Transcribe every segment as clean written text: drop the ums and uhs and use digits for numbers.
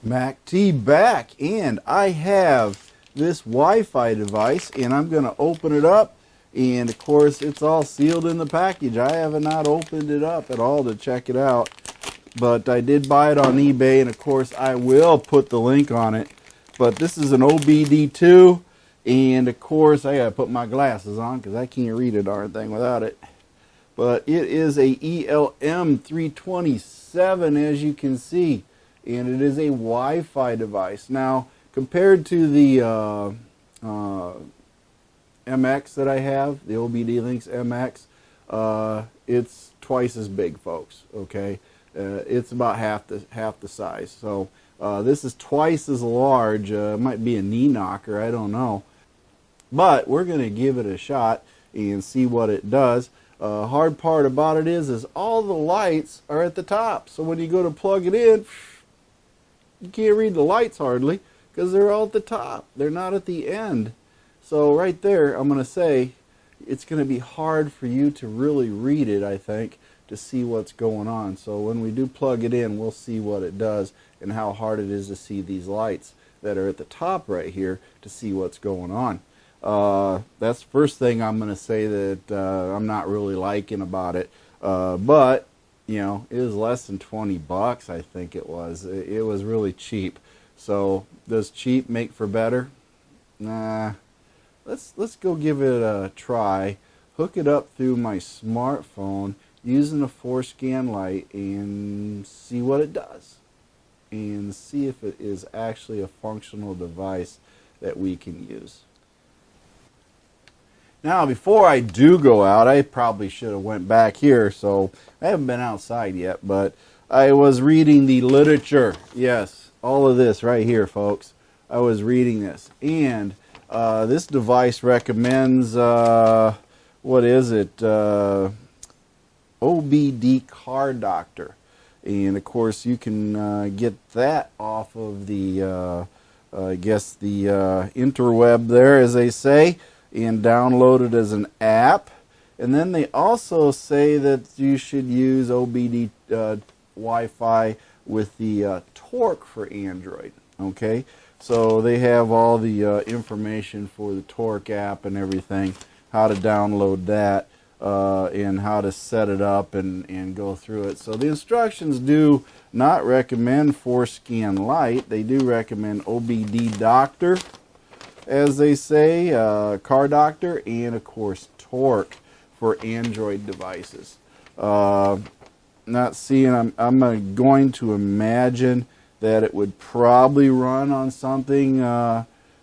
MACT back, and I have this Wi-Fi device, and I'm going to open it up, and of course it's all sealed in the package. I have not opened it up at all to check it out, but I did buy it on eBay, and of course I will put the link on it. But this is an OBD2, and of course I gotta put my glasses on because I can't read a darn thing without it. But it is a ELM327, as you can see, and it is a Wi-Fi device. Now, compared to the MX that I have, the OBD Links MX, it's twice as big, folks. Okay, it's about half the size. So this is twice as large. It might be a knee knocker, I don't know, but we're going to give it a shot and see what it does. Hard part about it is all the lights are at the top. So when you go to plug it in, you can't read the lights hardly because they're all at the top. They're not at the end. So right there, I'm going to say it's going to be hard for you to really read it, I think, to see what's going on. So when we do plug it in, we'll see what it does and how hard it is to see these lights that are at the top right here to see what's going on. That's the first thing I'm going to say that I'm not really liking about it. But, you know, it was less than 20 bucks, I think it was. It was really cheap. So does cheap make for better? Nah. Let's go give it a try. Hook it up through my smartphone using a 4-scan light and see what it does. And see if it is actually a functional device that we can use. Now, before I do go out, I probably should have went back here, so I haven't been outside yet, but I was reading the literature. Yes, all of this right here, folks. I was reading this, and this device recommends, what is it, OBD Car Doctor. And, of course, you can get that off of the, I guess, the interweb there, as they say, and download it as an app. And then they also say that you should use OBD Wi-Fi with the Torque for Android. Okay, so they have all the information for the Torque app and everything, how to download that and how to set it up and go through it. So the instructions do not recommend 4-scan light. They do recommend OBD Doctor, as they say, Car Doctor, and of course Torque for Android devices. Not seeing, I'm going to imagine that it would probably run on something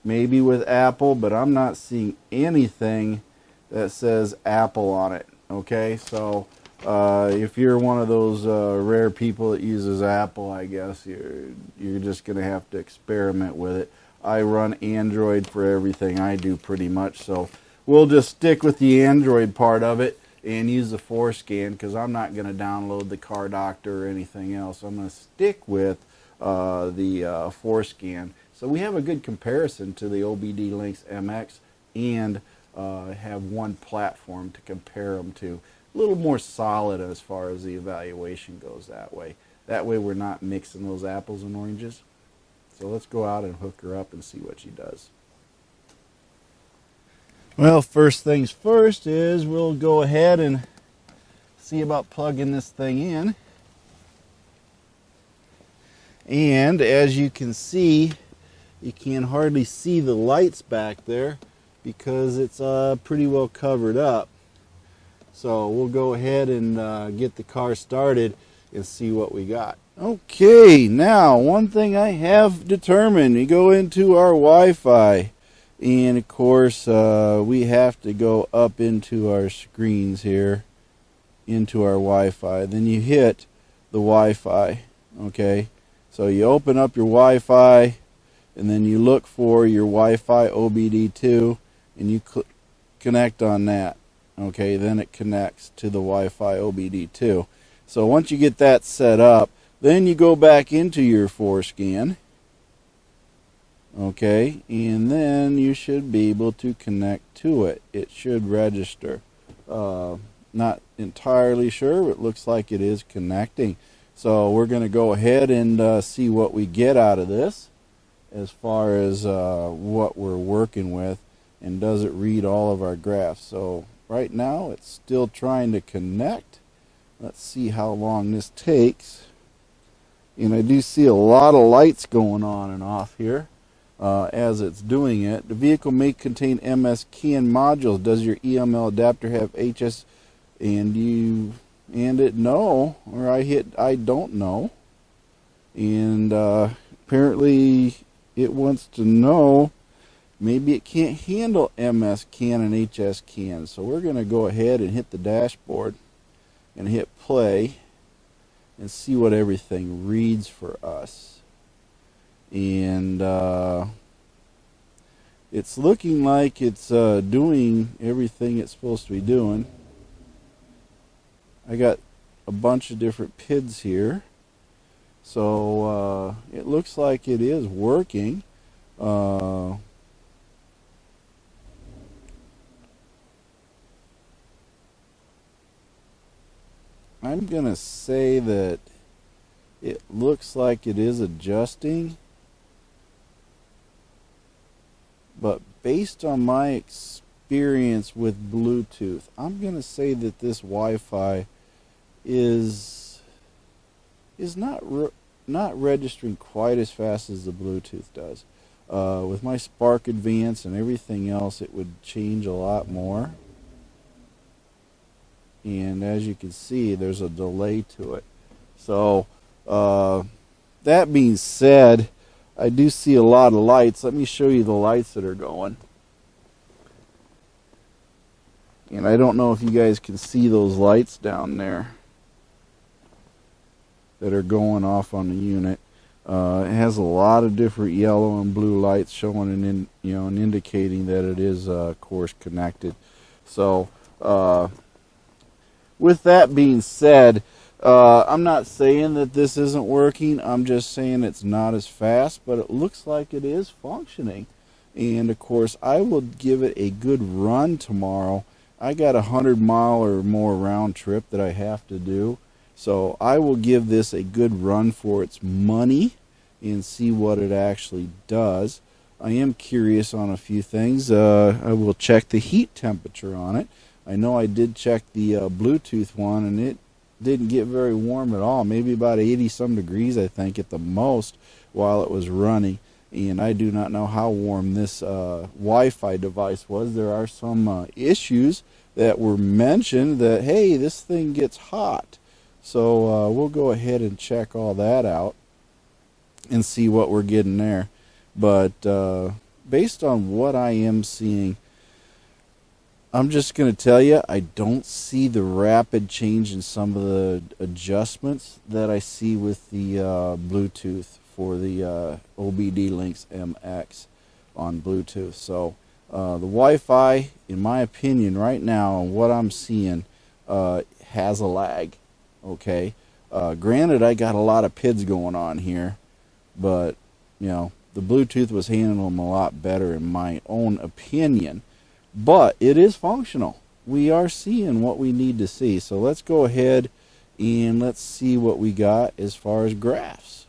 maybe with Apple, but I'm not seeing anything that says Apple on it. Okay, so if you're one of those rare people that uses Apple, I guess you're just going to have to experiment with it. I run Android for everything I do pretty much, so we'll just stick with the Android part of it and use the 4-scan because I'm not going to download the Car Doctor or anything else. I'm going to stick with the 4-scan. So we have a good comparison to the OBD Links MX and have one platform to compare them to. A little more solid as far as the evaluation goes that way. That way we're not mixing those apples and oranges. So let's go out and hook her up and see what she does. Well, first things first is we'll go ahead and see about plugging this thing in. And as you can see, you can hardly see the lights back there because it's pretty well covered up. So we'll go ahead and get the car started and see what we got. Okay, now one thing I have determined, we go into our Wi-Fi, and of course we have to go up into our screens here, into our Wi-Fi. Then you hit the Wi-Fi, okay? So you open up your Wi-Fi, and then you look for your Wi-Fi OBD2, and you connect on that, okay? Then it connects to the Wi-Fi OBD2. So once you get that set up, then you go back into your 4-scan, okay, and then you should be able to connect to it. It should register. Not entirely sure, but it looks like it is connecting. So we're going to go ahead and see what we get out of this as far as what we're working with, and does it read all of our graphs. So right now it's still trying to connect. Let's see how long this takes. And I do see a lot of lights going on and off here as it's doing it. The vehicle may contain MSCAN modules. Does your EML adapter have HS? And it no, or I hit I don't know. And apparently it wants to know maybe it can't handle MSCAN and HSCAN. So we're going to go ahead and hit the dashboard and hit play and see what everything reads for us. And it's looking like it's doing everything it's supposed to be doing. I got a bunch of different PIDs here, so it looks like it is working. I'm going to say that it looks like it is adjusting, but based on my experience with Bluetooth, I'm going to say that this Wi-Fi is not registering quite as fast as the Bluetooth does. With my Spark Advance and everything else, it would change a lot more. And as you can see, there's a delay to it. So that being said, I do see a lot of lights. Let me show you the lights that are going. And I don't know if you guys can see those lights down there that are going off on the unit. It has a lot of different yellow and blue lights showing and indicating that it is course connected. So with that being said, I'm not saying that this isn't working. I'm just saying it's not as fast, but it looks like it is functioning. And of course, I will give it a good run tomorrow. I got a 100-mile or more round trip that I have to do. So I will give this a good run for its money and see what it actually does. I am curious on a few things. I will check the heat temperature on it. I know I did check the Bluetooth one, and it didn't get very warm at all. Maybe about 80-some degrees, I think, at the most while it was running. And I do not know how warm this Wi-Fi device was. There are some issues that were mentioned that, hey, this thing gets hot. So we'll go ahead and check all that out and see what we're getting there. But based on what I am seeing, I'm just going to tell you, I don't see the rapid change in some of the adjustments that I see with the Bluetooth for the OBD Lynx MX on Bluetooth. So the Wi-Fi, in my opinion, right now, and what I'm seeing, has a lag. Okay, granted, I got a lot of PIDs going on here, but the Bluetooth was handling them a lot better in my own opinion. But it is functional. We are seeing what we need to see. So let's go ahead and let's see what we got as far as graphs.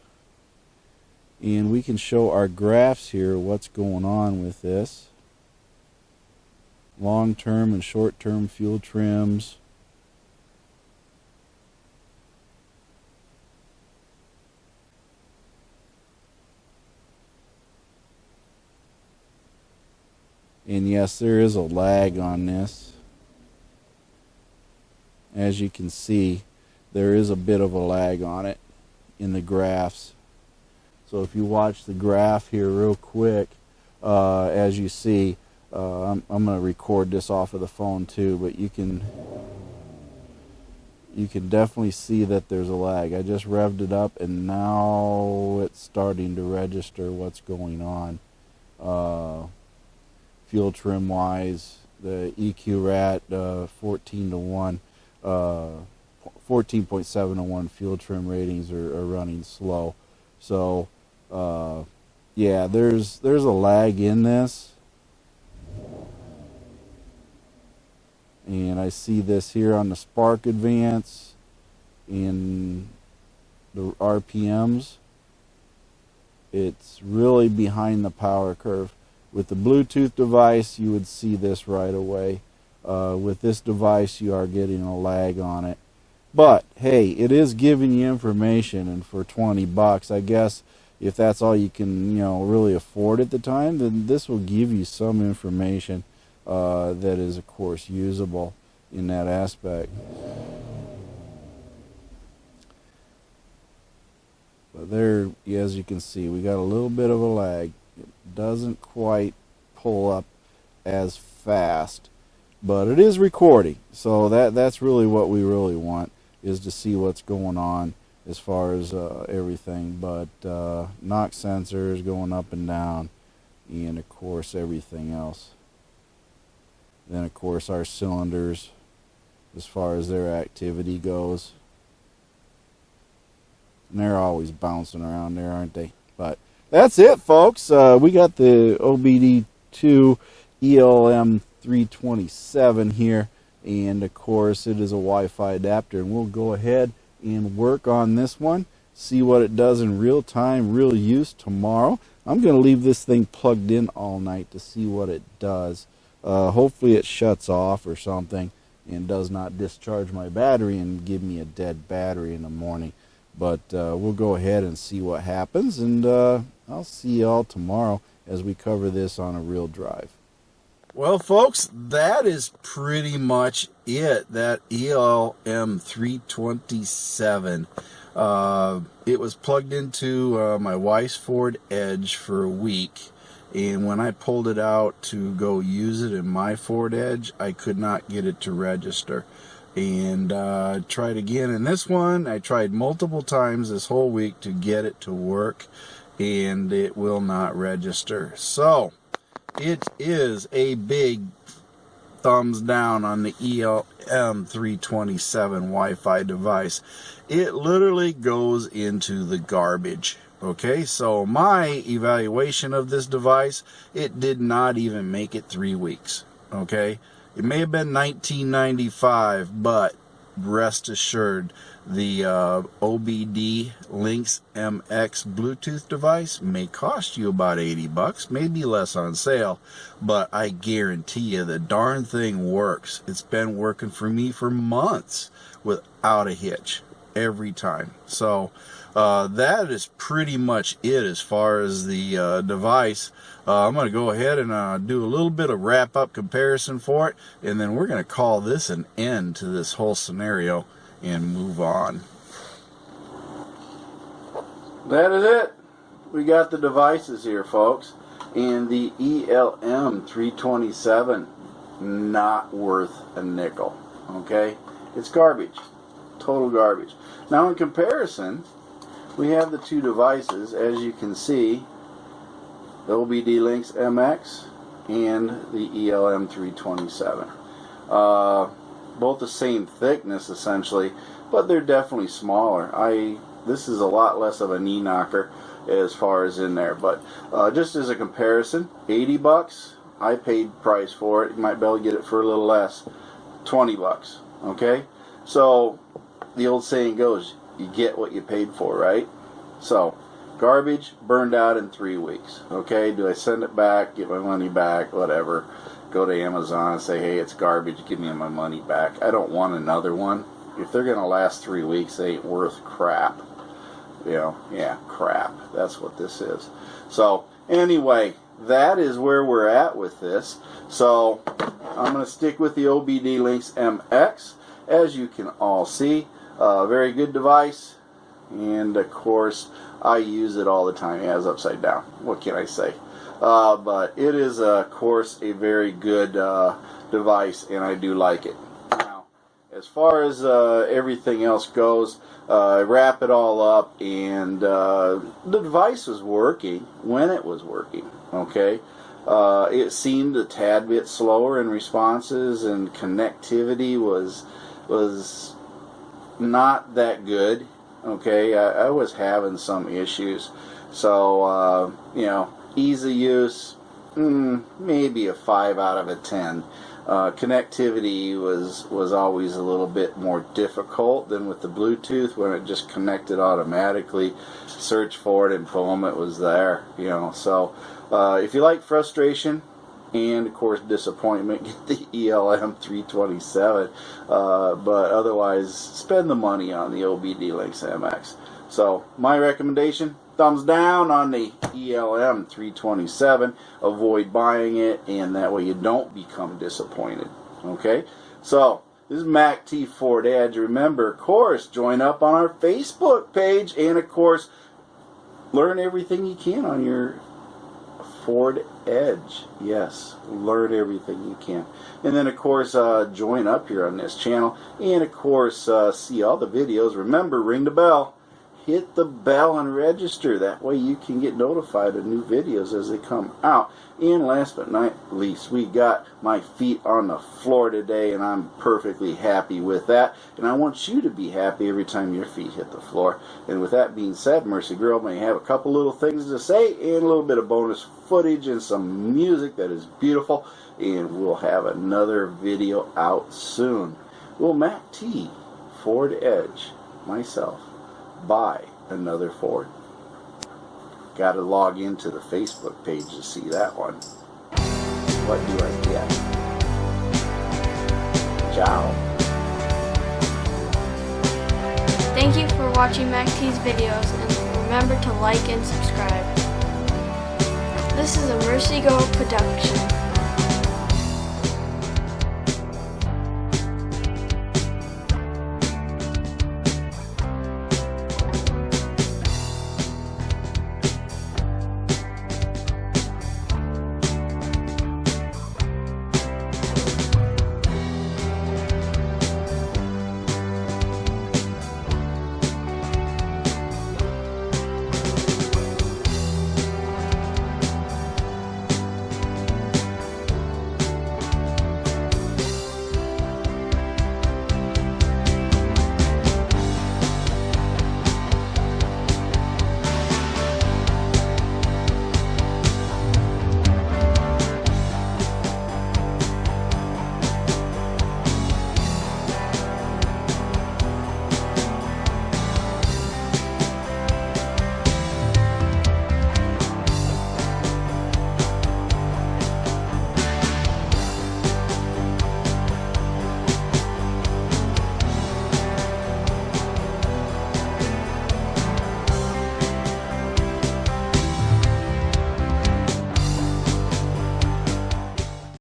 And we can show our graphs here, what's going on with this. Long-term and short-term fuel trims. And yes, there is a lag on this. As you can see, there is a bit of a lag on it in the graphs. So if you watch the graph here real quick, as you see, I'm going to record this off of the phone too, but you can definitely see that there's a lag. I just revved it up and now it's starting to register what's going on. Fuel trim wise, the EQ rat 14:1, 14.7:1 fuel trim ratings are running slow. So yeah, there's a lag in this, and I see this here on the Spark Advance, and the RPMs, it's really behind the power curve. With the Bluetooth device, you would see this right away. With this device, you are getting a lag on it. But hey, it is giving you information, and for 20 bucks, I guess if that's all you can, really afford at the time, then this will give you some information that is, of course, usable in that aspect. But there, as you can see, we got a little bit of a lag. It doesn't quite pull up as fast, but it is recording. So that's really what we really want, is to see what's going on as far as everything. But knock sensors going up and down, and of course everything else. Then of course our cylinders, as far as their activity goes. And they're always bouncing around there, aren't they? But that's it, folks. We got the OBD2 ELM327 here, and of course it is a Wi-Fi adapter, and we'll go ahead and work on this one, see what it does in real time, real use tomorrow. I'm going to leave this thing plugged in all night to see what it does. Hopefully it shuts off or something and does not discharge my battery and give me a dead battery in the morning. But we'll go ahead and see what happens, and I'll see y'all tomorrow as we cover this on a real drive. Well, folks, that is pretty much it. That ELM327. It was plugged into my wife's MACTFORDEDGE for a week, and when I pulled it out to go use it in my FORDEDGE, I could not get it to register. And tried again, and this one I tried multiple times this whole week to get it to work, and it will not register. So it is a big thumbs down on the ELM327 Wi-Fi device. It literally goes into the garbage. Okay, so my evaluation of this device, it did not even make it 3 weeks. Okay, it may have been $19.95, but rest assured, the OBD Lynx MX Bluetooth device may cost you about 80 bucks, maybe less on sale, but I guarantee you the darn thing works. It's been working for me for months without a hitch every time. So that is pretty much it as far as the device. I'm going to go ahead and do a little bit of wrap-up comparison for it, and then we're going to call this an end to this whole scenario and move on. That is it. We got the devices here, folks, and the ELM327, not worth a nickel. Okay, it's garbage, total garbage. Now in comparison, we have the two devices, as you can see, the OBD Lynx MX and the ELM327. Both the same thickness essentially, but they're definitely smaller. This is a lot less of a knee knocker as far as in there, but just as a comparison, 80 bucks, I paid price for it. You might be able to get it for a little less, 20 bucks. Okay, so the old saying goes, you get what you paid for, right? So garbage, burned out in 3 weeks. Okay, do I send it back, get my money back, whatever? Go to Amazon and say, hey, it's garbage, give me my money back. I don't want another one. If they're going to last 3 weeks, they ain't worth crap. Yeah, crap. That's what this is. So anyway, that is where we're at with this. So I'm going to stick with the OBD Lynx MX. As you can all see, very good device. And of course, I use it all the time. It has upside down. What can I say? But it is, of course, a very good device, and I do like it. Now, as far as everything else goes, I wrap it all up, and the device was working when it was working. Okay, it seemed a tad bit slower in responses, and connectivity was not that good. Okay, I was having some issues, so ease of use, maybe a 5 out of a 10. Connectivity was always a little bit more difficult than with the Bluetooth, when it just connected automatically. Search for it and boom, it was there. You know, so if you like frustration and of course disappointment, get the ELM327. But otherwise, spend the money on the OBD Lynx MX. So my recommendation: thumbs down on the ELM327. Avoid buying it, and that way you don't become disappointed. Okay, so this is MACTFORDEDGE. Remember, of course, join up on our Facebook page, and of course, learn everything you can on your Ford Edge. Yes, learn everything you can. And then of course join up here on this channel, and of course see all the videos. Remember, ring the bell, hit the bell and register. That way you can get notified of new videos as they come out. And last but not least, we got my feet on the floor today, and I'm perfectly happy with that. And I want you to be happy every time your feet hit the floor. And with that being said, Mercy Girl may have a couple little things to say and a little bit of bonus footage and some music that is beautiful. And we'll have another video out soon. Will MACTFORDEDGE, myself, buy another Ford? Got to log into the Facebook page to see that one. What do I get? Ciao. Thank you for watching MacT's videos, and remember to like and subscribe. This is a Mercy Go production.